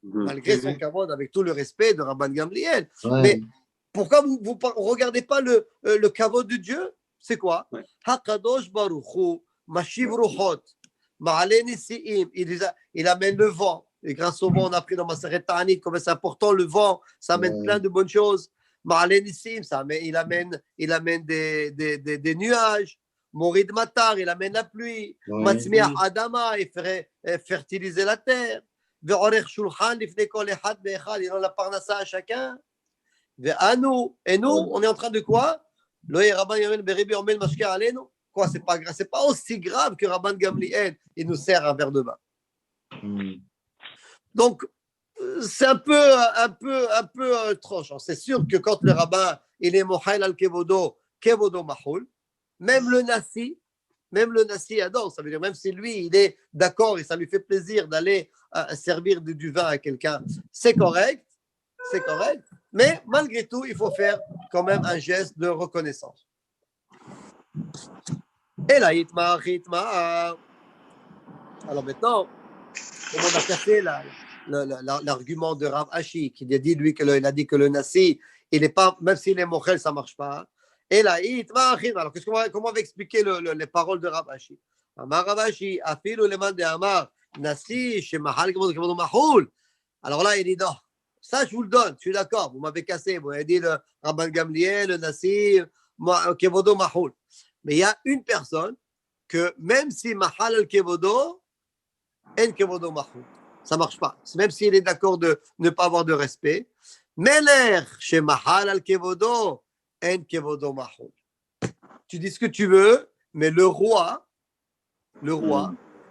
malgré son kavod, avec tout le respect de Rabban Gamliel. Ouais. Mais pourquoi vous ne regardez pas le kavod de Dieu? C'est quoi? Hakadosh Baruch Hu, Mashiv Ruchot, Ma'ale Nisi'im, il amène le vent. Et grâce au vent, on a appris dans Maseret Ta'anit comme c'est important, le vent, ça amène plein de bonnes choses. Ma'ale Nissim, il amène des nuages. Morid Matar, il amène la pluie. Matzmiach Adama, il ferait fertiliser la terre. Ve'orech Shulchan, lifnei kol echad ve'echad, il donne la parnassa à chacun. Ve'anu, et nous, on est en train de quoi? Lo Rabban Gamliel beribi omel mashker alenu. Quoi, c'est pas aussi grave que Rabban Gamliel, il nous sert un verre de vin. Donc, c'est un peu tranchant. C'est sûr que quand le rabbin il est mohail al kevodo mahul, même le nasi adore. Ça veut dire même si lui il est d'accord et ça lui fait plaisir d'aller servir du vin à quelqu'un, c'est correct. Mais malgré tout, il faut faire quand même un geste de reconnaissance. Et là, hitma. Alors maintenant, comme on a cassé l'argument de Rav Ashi, qui a dit lui il a dit que le nasi, il est pas, même s'il est mochel, ça marche pas. Et là, alors comment on va expliquer les paroles de Rav Ashi? Amar Rav Ashi, afilu leman de Amar nasi shemahal kevod mahul. Alors là, il dit non, ça je vous le donne, je suis d'accord, vous m'avez cassé, vous m'avez dit le Rabban Gamliel, le nasi kevodo mahul. Mais il y a une personne que même si mahal al kevodo, en kevodo mahul. Ça ne marche pas. Même s'il est d'accord de ne pas avoir de respect. Meler chez Mahal al Kevodo, en Kevodo Mahul. Tu dis ce que tu veux, mais le roi,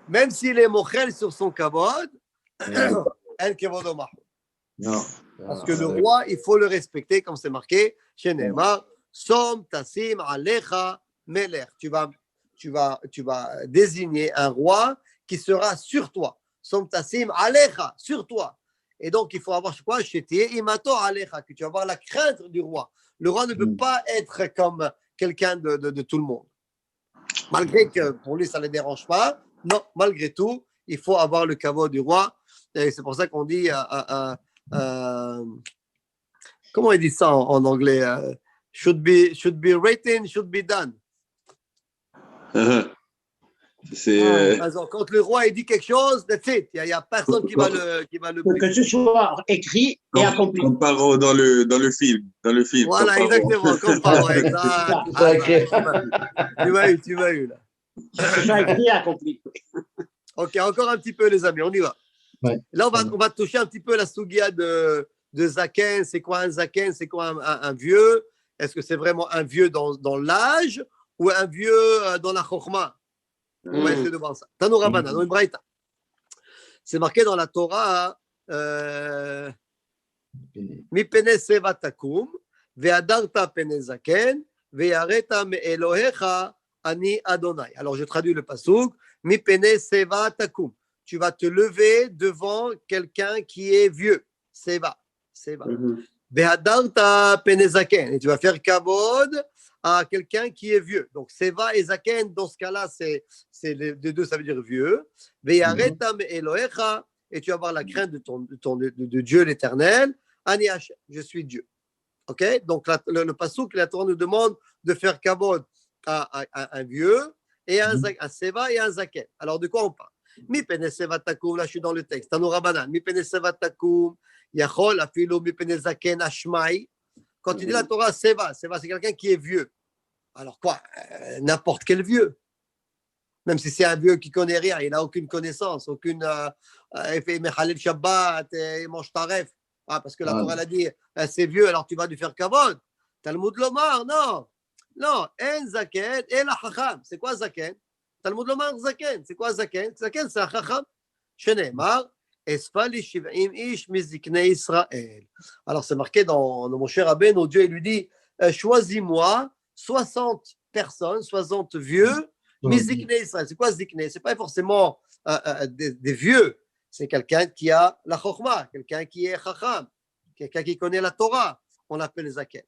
même s'il est mochel sur son kavod, en Kevodo Mahul. Non. Parce que le roi, il faut le respecter, comme c'est marqué chez Neymar. Som tasim alecha meler. Tu vas désigner un roi qui sera sur toi. Som tasim alecha, sur toi. Et donc, il faut avoir quoi? Shetie imato alecha, que tu vas avoir la crainte du roi. Le roi ne peut pas être comme quelqu'un de tout le monde. Malgré que pour lui, ça ne le dérange pas. Non, malgré tout, il faut avoir le kavod du roi. Et c'est pour ça qu'on dit comment il dit ça en anglais? Should be written, should be done. C'est. Alors, quand le roi il dit quelque chose, that's it. Il n'y a personne qui va le Pour que ce soit écrit et accompli. Comme Paro dans le film. Dans le film. Voilà, comme Paro. exactement, comme Paro, exact. C'est ça, écrit. Tu m'as eu là. Que ce soit écrit et accompli. Ok, encore un petit peu, les amis, on y va. Ouais. Là, on va toucher un petit peu la Sugia de Zaken. C'est quoi un Zaken? C'est quoi un vieux? Est-ce que c'est vraiment un vieux dans l'âge ou un vieux dans la Chokhmah? On va essayer de voir ça. Tanu Rabbanan, dans une braïta. C'est marqué dans la Torah Mi pene seva takum, ve'adarta pene zaken, ve'areta me'elohecha ani Adonai. Alors je traduis le pasuk. Mi pene seva takum. Tu vas te lever devant quelqu'un qui est vieux. Seva. Ve'adarta pene zaken. Et tu vas faire kavod à quelqu'un qui est vieux. Donc seva et zaken, dans ce cas-là, c'est les deux, ça veut dire vieux. Ve'areta me'elohecha. Et tu vas avoir la crainte de Dieu l'éternel. Ani Hashem, je suis Dieu. Ok? Donc le pasuk, la Torah nous demande de faire kavod à un vieux et un seva et un zaken. Alors de quoi on parle? Mi pene seva takum, là je suis dans le texte. Tanu Rabbanan, mi pene seva takum, yachol afilo mi pene zaken ashmai. Quand il dit la Torah seva c'est quelqu'un qui est vieux. Alors quoi? N'importe quel vieux. Même si c'est un vieux qui connaît rien, il n'a aucune connaissance, aucune. Il fait Mechalel Shabbat, il mange taref. Ah, parce que la Torah a dit, c'est vieux, alors tu vas lui faire kavod. Talmud Lomar, non. Non, en zaken, et la chacham. C'est quoi zaken? Talmud Lomar, zaken. C'est quoi zaken? Zaken, c'est un chacham. Shenemar, esfali shiv'im ish miziknei Israël. Alors c'est marqué dans mon cher Rabbeinu, Dieu il lui dit, choisis-moi 60 personnes, 60 vieux. Mais zikné Israël, c'est quoi zikné? C'est pas forcément des vieux, c'est quelqu'un qui a la chokhmah, quelqu'un qui est chacham, quelqu'un qui connaît la Torah, on l'appelle zaken.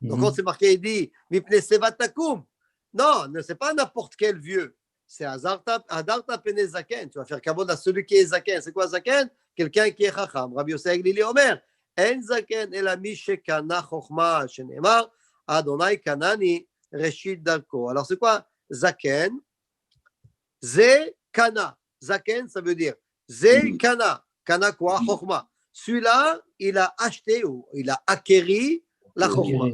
Donc quand c'est marqué, il dit mipne seva takum. Non, c'est pas n'importe quel vieux, c'est adarta pene zaken. Tu vas faire kavod à celui qui est zaken. C'est quoi zaken? Quelqu'un qui est chacham. Rabbi Yosef Aglili Omer, en zaken ela mi shekana chokhmah shenemar Adonai kanani reshit darko. Alors c'est quoi Zaken, Ze Kana. Zaken, ça veut dire Ze Kana. Kana quoi? Chokhmah. Celui-là, il a acheté ou il a acquéri la Chokhmah.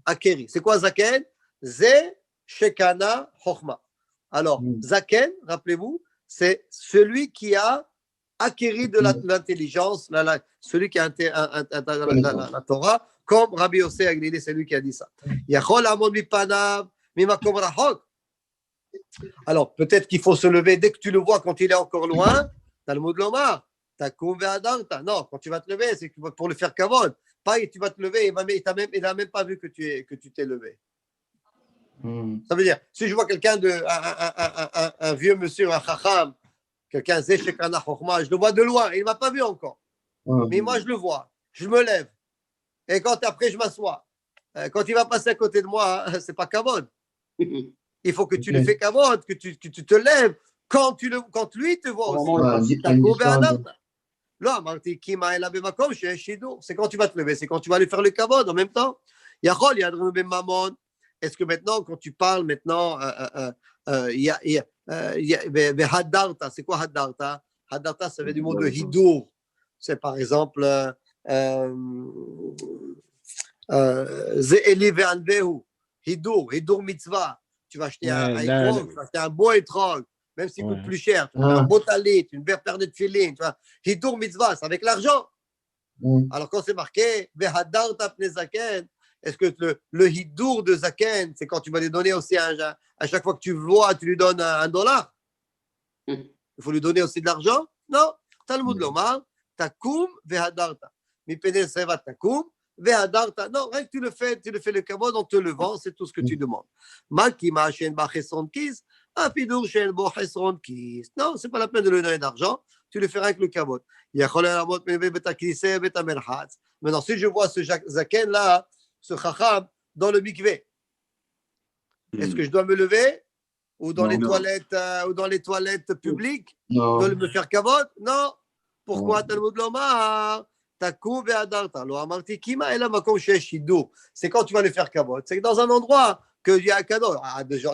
Acquéri. C'est quoi Zaken? Ze Shekana Chokhmah. Alors, Zaken, rappelez-vous, c'est celui qui a acquéri de l'intelligence, celui qui a la Torah, comme Rabbi Yosef Aglili, c'est lui qui a dit ça. Yachol amon mipanav. Alors, peut-être qu'il faut se lever dès que tu le vois quand il est encore loin. Talmud Lomar, takum ve'adarta. Non, quand tu vas te lever, c'est pour le faire kavod. Pas tu vas te lever, il n'a même pas vu que tu t'es levé. Ça veut dire, si je vois quelqu'un un vieux monsieur, un chacham, quelqu'un zeshekana chokhmah, je le vois de loin, il ne m'a pas vu encore. Mais moi, je le vois, je me lève. Et quand après, je m'assois. Quand il va passer à côté de moi, c'est pas kavod. Il faut que tu le fais kavod, que tu te lèves quand lui te voit aussi. C'est quand tu vas te lever, c'est quand tu vas lui faire le kavod en même temps. Est-ce que maintenant, quand tu parles maintenant, hadarta, c'est quoi hadarta? Hadarta, ça vient du mot de hidour. C'est par exemple Ze'eli ve'anvehu, hidour mitzvah. Tu vas acheter un étrog, tu vas acheter un beau étrog, même s'il coûte plus cher. Tu vas faire un beau talit, une belle paire de tefillin. Hidour mitzvah, c'est avec l'argent. Alors quand c'est marqué ve'hadarta pnei zaken, est-ce que le hidour de zaken, c'est quand tu vas lui donner aussi à chaque fois que tu vois, tu lui donnes $1? Il faut lui donner aussi de l'argent? Non. Talmud Lomar, takum ve'hadarta. Mi pene seva takum. Non, rien que tu le fais le kavod en te levant, c'est tout ce que tu demandes. Non, c'est pas la peine de lui donner d'argent, tu le feras avec le kavod. Maintenant, si je vois ce zaken là, ce chacham, dans le mikvé, est-ce que je dois me lever ou dans les toilettes publiques? Je dois me faire kavod? Non. Pourquoi Talmud Lomar? C'est quand tu vas le faire kavod. C'est dans un endroit qu'il y a un cadeau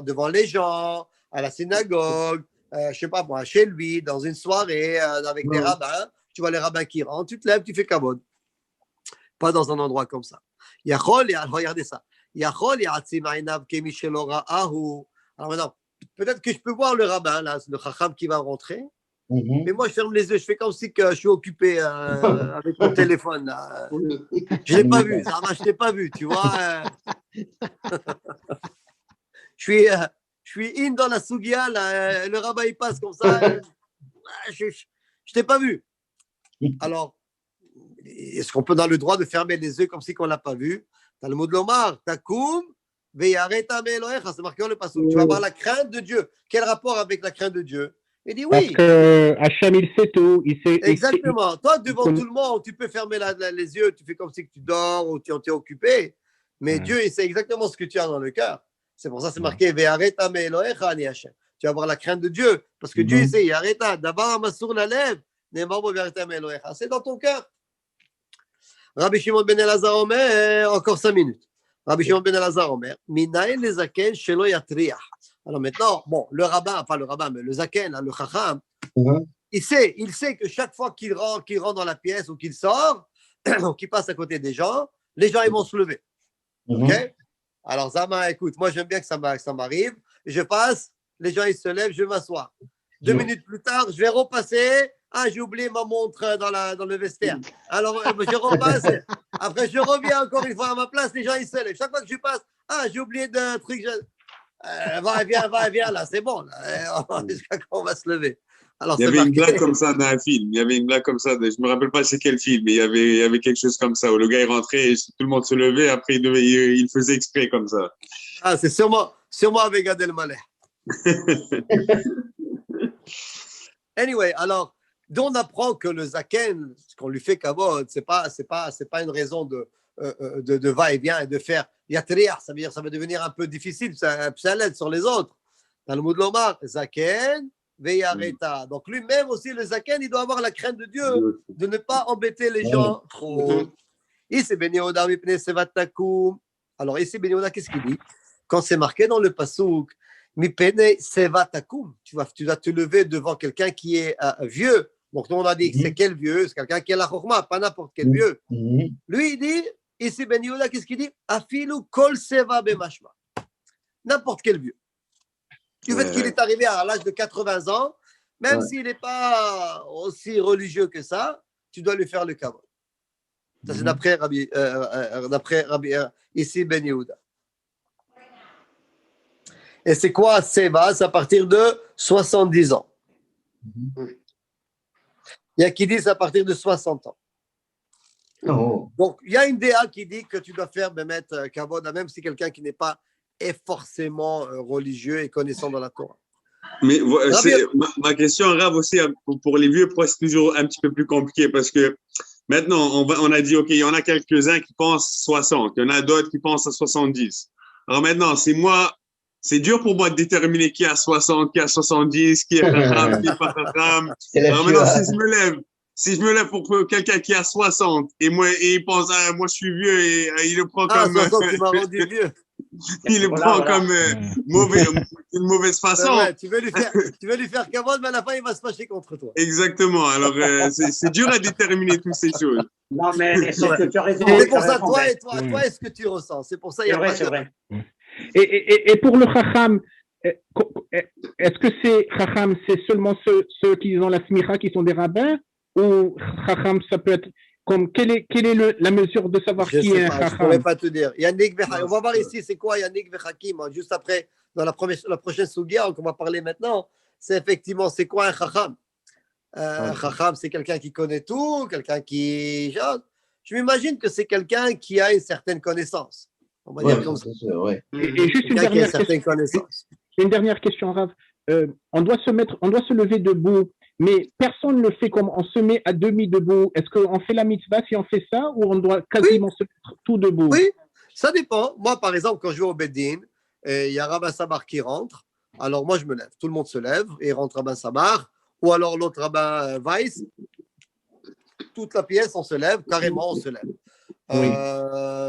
devant les gens, à la synagogue, je sais pas moi, chez lui, dans une soirée avec des rabbins, tu vois les rabbins qui rentrent, tu te lèves, tu fais kavod. Pas dans un endroit comme ça. Regardez ça. Alors maintenant, peut-être que je peux voir le rabbin, là, le chacham qui va rentrer, mais moi je ferme les yeux, je fais comme si que je suis occupé avec mon téléphone. Là. Je ne l'ai pas vu, je ne l'ai pas vu, tu vois. Je suis in dans la sugia, là, le rabbin il passe comme ça. Je ne t'ai pas vu. Alors, est-ce qu'on peut dans le droit de fermer les yeux comme si on ne l'a pas vu? Tu as le mot de l'Omar, takoum, veyareta me'elohecha, c'est marqué dans le passage. Tu vas avoir la crainte de Dieu. Quel rapport avec la crainte de Dieu? Il dit oui. Parce que Hachem, il sait tout. Exactement. Toi, devant tout le monde, tu peux fermer les yeux, tu fais comme si tu dors ou tu es occupé. Mais Dieu, il sait exactement ce que tu as dans le cœur. C'est pour ça que c'est marqué veyareta me'elohecha ani Hachem. Tu vas avoir la crainte de Dieu. Parce que Dieu, il sait, yareta, d'abord, masur la lèvre, c'est dans ton cœur. Rabbi Shimon ben Elazar Omer, encore 5 minutes. Rabbi Shimon ben Elazar Omer, Minaï le zaken shelo yatriach. Alors maintenant, bon, le rabbin, pas le rabbin, mais le zaken, le chacham, il sait que chaque fois qu'il rentre dans la pièce ou qu'il sort, ou qu'il passe à côté des gens, les gens ils vont se lever. Ok? Alors Zama, écoute, moi j'aime bien que ça m'arrive. Je passe, les gens ils se lèvent, je vais m'asseoir. 2 minutes plus tard, je vais repasser. Ah, j'ai oublié ma montre dans le vestiaire. Alors, je repasse. Après, je reviens encore une fois à ma place. Les gens, ils se lèvent. Chaque fois que je passe, ah, j'ai oublié d'un truc. Va, viens, là, c'est bon. Là. Jusqu'à quand on va se lever. Alors, il y avait une blague comme ça dans un film. Il y avait une blague comme ça. Je ne me rappelle pas c'est quel film, mais il y avait quelque chose comme ça où le gars, il rentrait et tout le monde se levait. Après, il faisait exprès comme ça. Ah, c'est sûrement avec Gad Elmaleh. Anyway, alors, dont on apprend que le zaken, ce qu'on lui fait kavod, c'est pas une raison de va-et-vient et de faire yatriach, ça veut dire ça va devenir un peu difficile, ça l'aide sur les autres. Dans le mot de l'Omar, zaken veyareta. Donc lui-même aussi, le zaken, il doit avoir la crainte de Dieu, de ne pas embêter les gens trop. Ici, Ben Yehuda mipnei sevat takum. Alors ici, Ben Yehuda, qu'est-ce qu'il dit? Quand c'est marqué dans le pasuk, mipnei sevat takum, tu vas te lever devant quelqu'un qui est vieux. Donc, nous, on a dit que c'est quel vieux? C'est quelqu'un qui a la chokma, pas n'importe quel vieux. Lui, il dit, ici, Ben Yehuda, qu'est-ce qu'il dit? Afilu kol seva bemashma. N'importe quel vieux. Du fait qu'il est arrivé à l'âge de 80 ans, même s'il n'est pas aussi religieux que ça, tu dois lui faire le kavod. Ça, c'est d'après Rabbi, ici, Ben Yehuda. Et c'est quoi seva? C'est à partir de 70 ans. Il y a qui dit c'est à partir de 60 ans. Donc, il y a une DA qui dit que tu dois faire mettre kavod, même si quelqu'un qui n'est pas est forcément religieux et connaissant dans la Torah. Mais ma question, Rav, aussi, pour les vieux, c'est toujours un petit peu plus compliqué parce que maintenant, on a dit, OK, il y en a quelques-uns qui pensent 60, il y en a d'autres qui pensent à 70. Alors maintenant, c'est dur pour moi de déterminer qui a 60, qui a 70, qui est Raham, qui n'est pas Raham. Alors maintenant, si je me lève pour quelqu'un qui a 60 et il pense, moi je suis vieux et il le prend comme. 60, tu m'as rendu vieux. Il le prend comme une mauvaise façon. Ouais, tu veux lui faire kavod, mais à la fin, il va se fâcher contre toi. Exactement. Alors, c'est dur à déterminer toutes ces choses. Non, mais c'est que tu as raison. C'est pour ça, toi, est-ce que tu ressens? C'est pour ça, il y a c'est vrai. Et pour le chacham, est-ce que c'est seulement ceux qui ont la smicha qui sont des rabbins ou chacham, ça peut être comme quelle est la mesure de savoir qui est un chacham? Je ne pourrais pas te dire. Yannick Vechakim. On va voir ici, c'est quoi Yannick Vechakim? Juste après, dans la prochaine sugia qu'on va parler maintenant, c'est effectivement, c'est quoi un chacham? Un chacham, c'est quelqu'un qui connaît tout, quelqu'un qui... Je m'imagine que c'est quelqu'un qui a une certaine connaissance. On va dire comme ça. Et juste une dernière question, Rav. On doit se lever debout, mais personne ne le fait comme on se met à demi debout. Est-ce qu'on fait la mitzvah si on fait ça ou on doit quasiment se mettre tout debout? Oui, ça dépend. Moi, par exemple, quand je vais au Beddin, il y a Rabbin Samar qui rentre. Alors moi, je me lève. Tout le monde se lève et rentre Rabbin Samar. Ou alors l'autre Rabbin Weiss. Toute la pièce, on se lève. Carrément, on se lève.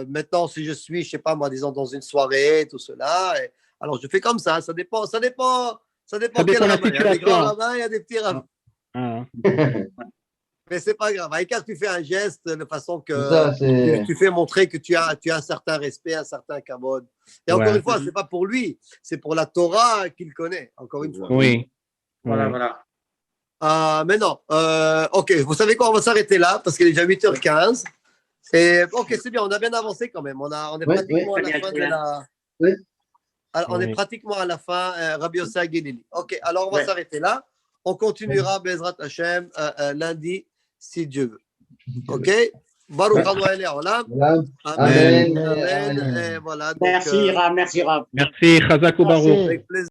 Maintenant, si je suis, je sais pas moi, disons dans une soirée, tout cela, alors je fais comme ça dépend Ça dépend Ça dépend quel de la rabbin. Il y a des situation. grands rabbins, il y a des petits rabbins. Ah. Mais c'est pas grave. Avec tu fais un geste de façon que Ça, c'est. tu fais montrer que tu as un certain respect, un certain kavod. Et encore Ouais. une fois, c'est pas pour lui, c'est pour la Torah qu'il connaît. Encore une fois. Oui. Voilà, Oui. voilà. Maintenant, ok, vous savez quoi, on va s'arrêter là parce qu'il est déjà 8h15. Et ok, c'est bien, on a bien avancé quand même. On est Oui, pratiquement oui. à la fin de la. Oui. Alors, on est Oui. pratiquement à la fin, Rabbi Yossi Aguilili. Ok, alors on va Ouais. s'arrêter là. On continuera Bezrat Hashem lundi, si Dieu veut. Ok? Baruch Adonai Olam. Voilà. Amen. Amen. Amen. Amen. Et voilà. Donc, Merci, Rav, merci, Rav. Merci, Chazak ou Merci. Baruch. avec plaisir.